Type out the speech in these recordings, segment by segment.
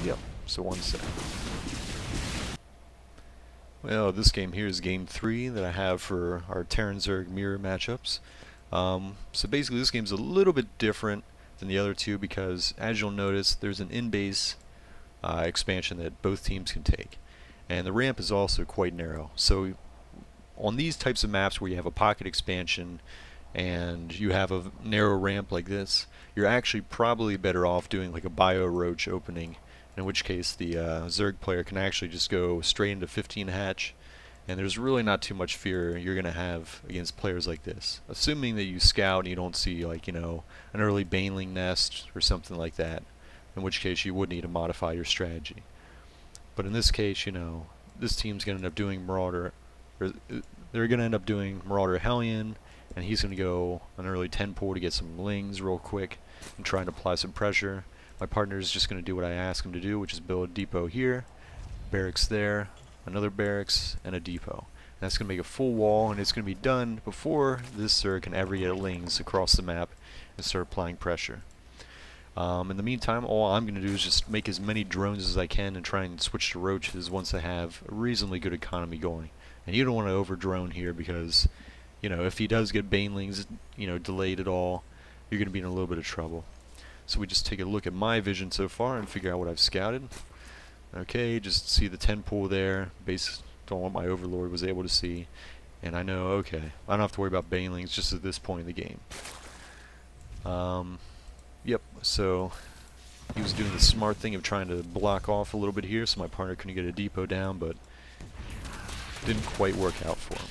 Yep, so 1 sec. Well, this game here is game 3 that I have for our Terran Zerg mirror matchups. So basically this game's a little bit different than the other two because, as you'll notice, there's an in-base expansion that both teams can take. And the ramp is also quite narrow. So on these types of maps where you have a pocket expansion and you have a narrow ramp like this, you're actually probably better off doing like a bio roach opening, in which case the Zerg player can actually just go straight into 15 hatch, and there's really not too much fear you're going to have against players like this. Assuming that you scout and you don't see, like, you know, an early baneling nest or something like that, in which case you would need to modify your strategy. But in this case, you know, this team's going to end up doing Marauder, or they're going to end up doing Marauder Hellion, and he's going to go an early 10 pull to get some lings real quick and try and apply some pressure. My partner is just going to do what I ask him to do, which is build a depot here, barracks there, another barracks, and a depot. And that's going to make a full wall, and it's going to be done before this Zerg can ever get lings across the map and start applying pressure. In the meantime, all I'm going to do is just make as many drones as I can and try and switch to roaches once I have a reasonably good economy going. And you don't want to over drone here because, you know, if he does get banelings, you know, delayed at all, you're going to be in a little bit of trouble. So we just take a look at my vision so far and figure out what I've scouted. Okay, just see the 10 pull there, based on what my overlord was able to see. And I know, okay, I don't have to worry about banelings just at this point in the game. Yep, so he was doing the smart thing of trying to block off a little bit here so my partner couldn't get a depot down, but didn't quite work out for him.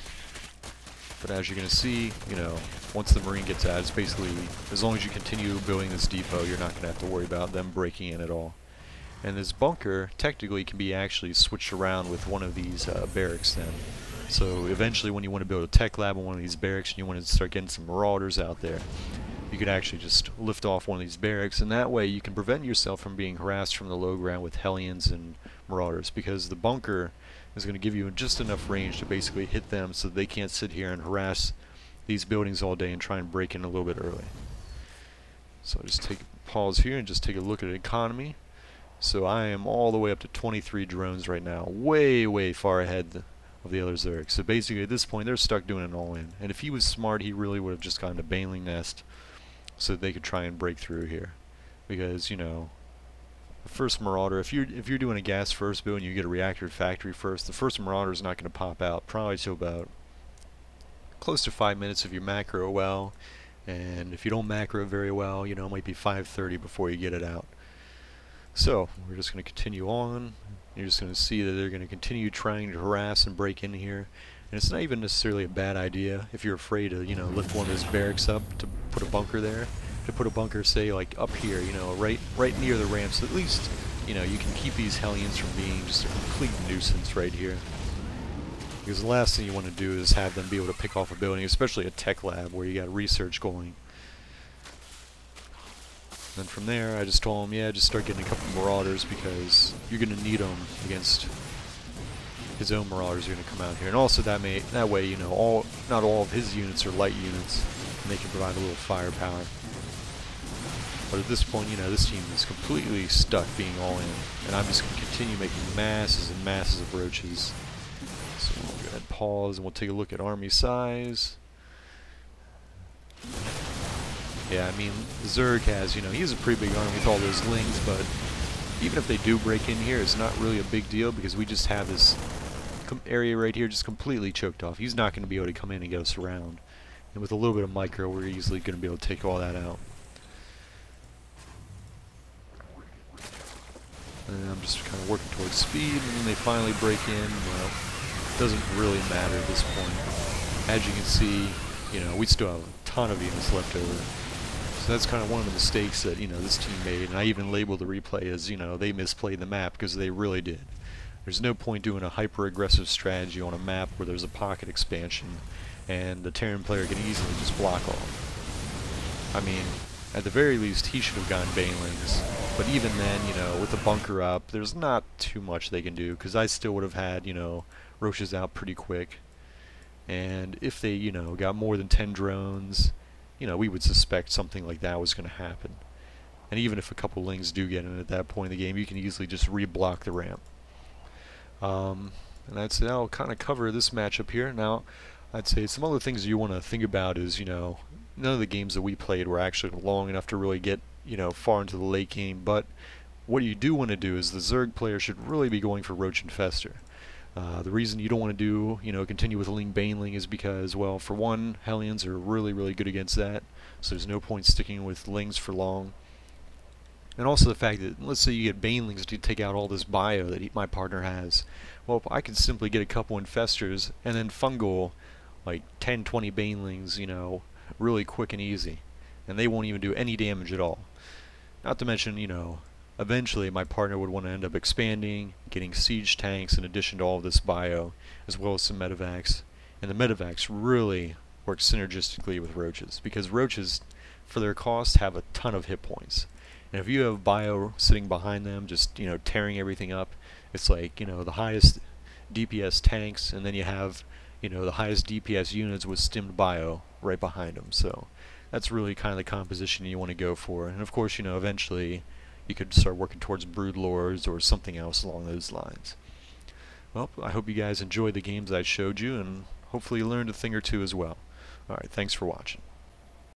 But as you're going to see, you know, once the Marine gets out, it's basically, as long as you continue building this depot, you're not going to have to worry about them breaking in at all. And this bunker, technically, can be actually switched around with one of these barracks then. So eventually when you want to build a tech lab on one of these barracks and you want to start getting some marauders out there, you could actually just lift off one of these barracks, and that way you can prevent yourself from being harassed from the low ground with Hellions and marauders, because the bunker is going to give you just enough range to basically hit them so they can't sit here and harass these buildings all day and try and break in a little bit early. So I'll just take a pause here and just take a look at economy. So I am all the way up to 23 drones right now, way far ahead of the other Zerg. So basically at this point they're stuck doing an all-in, and if he was smart he really would have just gone to baneling nest so they could try and break through here, because, you know, the first Marauder, if you're doing a gas first build and you get a reactor factory first, the first Marauder is not going to pop out probably till about close to 5 minutes if you macro well, and if you don't macro very well, you know, it might be 5:30 before you get it out. So we're just going to continue on. You're just going to see that they're going to continue trying to harass and break in here. And it's not even necessarily a bad idea if you're afraid to, you know, lift one of those barracks up to put a bunker there. To put a bunker, say, like up here, you know, right near the ramp, so at least, you know, you can keep these Hellions from being just a complete nuisance right here. Because the last thing you want to do is have them be able to pick off a building, especially a tech lab where you got research going. Then from there, I just told him, yeah, just start getting a couple Marauders because you're going to need them against his own Marauders are going to come out here. And also that way, you know, not all of his units are light units, and they can provide a little firepower. But at this point, you know, this team is completely stuck being all in, and I'm just going to continue making masses and masses of roaches. So we'll go ahead and pause, and we'll take a look at army size. Yeah, I mean, Zerg has, you know, he has a pretty big army with all those lings, but even if they do break in here, it's not really a big deal because we just have this area right here just completely choked off. He's not going to be able to come in and get us around. And with a little bit of micro, we're easily going to be able to take all that out. And I'm just kind of working towards speed, and when they finally break in, well, it doesn't really matter at this point. As you can see, you know, we still have a ton of units left over. So that's kind of one of the mistakes that, you know, this team made, and I even labeled the replay as, you know, they misplayed the map, because they really did. There's no point doing a hyper-aggressive strategy on a map where there's a pocket expansion, and the Terran player can easily just block off. I mean, at the very least, he should have gotten banelings, but even then, you know, with the bunker up, there's not too much they can do, because I still would have had, you know, roaches out pretty quick. And if they, you know, got more than 10 drones, you know, we would suspect something like that was going to happen. And even if a couple lings do get in at that point in the game, you can easily just re-block the ramp. And I'd say I'll kind of cover this matchup here. Now, I'd say some other things you want to think about is, you know, none of the games that we played were actually long enough to really get, you know, far into the late game, but what you do want to do is the Zerg player should really be going for Roach Infester. The reason you don't want to do, you know, continue with Ling Baneling is because, well, for one, Hellions are really, really good against that, so there's no point sticking with Lings for long. And also the fact that, let's say you get Banelings to take out all this bio that my partner has. Well, I can simply get a couple Infestors and then fungal like 10, 20 Banelings, you know, really quick and easy. And they won't even do any damage at all. Not to mention, you know, eventually my partner would want to end up expanding, getting siege tanks in addition to all of this bio, as well as some medevacs. And the medevacs really work synergistically with roaches, because roaches, for their cost, have a ton of hit points. And if you have bio sitting behind them, just, you know, tearing everything up, it's like, you know, the highest DPS tanks, and then you have, you know, the highest DPS units with stimmed bio right behind them. So that's really kind of the composition you want to go for. And of course, you know, eventually you could start working towards Brood Lords or something else along those lines. Well, I hope you guys enjoyed the games I showed you, and hopefully you learned a thing or two as well. Alright, thanks for watching.